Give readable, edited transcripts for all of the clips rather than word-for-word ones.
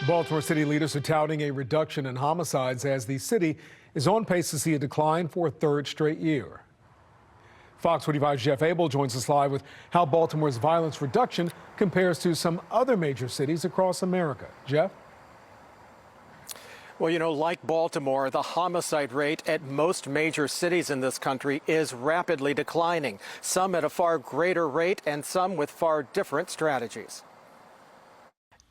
Baltimore city leaders are touting a reduction in homicides as the city is on pace to see a decline for a third straight year. Fox 45's Jeff Abel joins us live with how Baltimore's violence reduction compares to some other major cities across America. Jeff? Well, you know, like Baltimore, the homicide rate at most major cities in this country is rapidly declining, some at a far greater rate and some with far different strategies.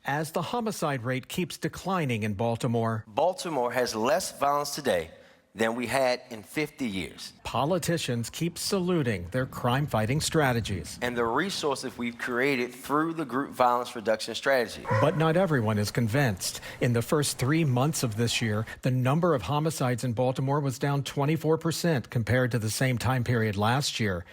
As the homicide rate keeps declining in Baltimore, Baltimore has less violence today than we had in 50 years. Politicians keep saluting their crime-fighting strategies. And the resources we've created through the group violence reduction strategy. But not everyone is convinced. In the first 3 months of this year, the number of homicides in Baltimore was down 24% compared to the same time period last year.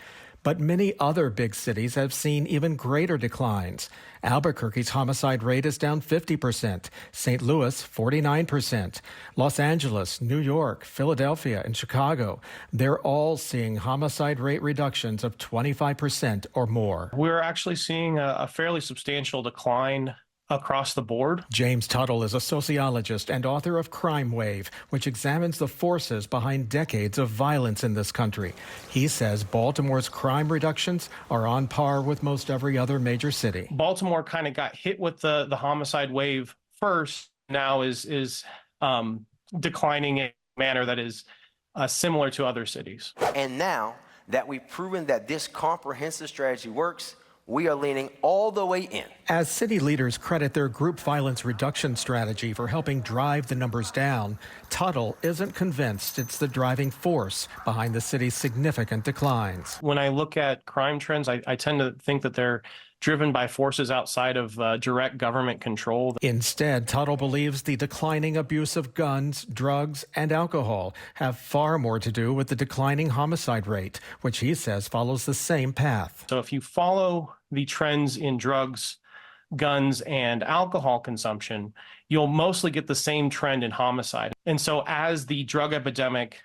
But many other big cities have seen even greater declines. Albuquerque's homicide rate is down 50%, St. Louis 49%, Los Angeles, New York, Philadelphia, and Chicago. They're all seeing homicide rate reductions of 25% or more. We're actually seeing a fairly substantial decline across the board. James Tuttle is a sociologist and author of Crime Wave, which examines the forces behind decades of violence in this country. He says Baltimore's crime reductions are on par with most every other major city. Baltimore kind of got hit with the homicide wave first, now is declining in a manner that is similar to other cities. And now that we've proven that this comprehensive strategy works, we are leaning all the way in. As city leaders credit their group violence reduction strategy for helping drive the numbers down, Tuttle isn't convinced it's the driving force behind the city's significant declines. When I look at crime trends, I tend to think that they're driven by forces outside of direct government control. Instead, Tuttle believes the declining abuse of guns, drugs, and alcohol have far more to do with the declining homicide rate, which he says follows the same path. So if you follow the trends in drugs, guns, and alcohol consumption, you'll mostly get the same trend in homicide. And so as the drug epidemic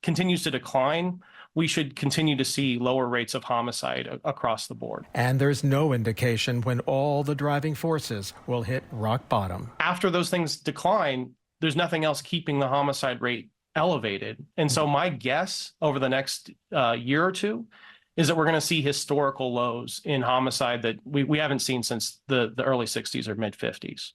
continues to decline, we should continue to see lower rates of homicide across the board. And there's no indication when all the driving forces will hit rock bottom. After those things decline, there's nothing else keeping the homicide rate elevated. And so my guess over the next year or two is that we're going to see historical lows in homicide that we haven't seen since the early 60s or mid 50s.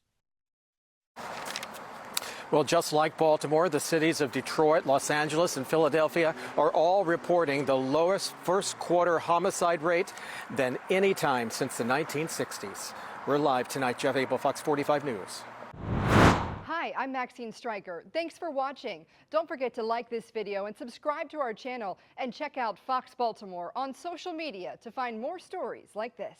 Well, just like Baltimore, the cities of Detroit, Los Angeles, and Philadelphia are all reporting the lowest first quarter homicide rate than any time since the 1960s. We're live tonight. Jeff Abel, Fox 45 News. Hi, I'm Maxine Stryker. Thanks for watching. Don't forget to like this video and subscribe to our channel and check out Fox Baltimore on social media to find more stories like this.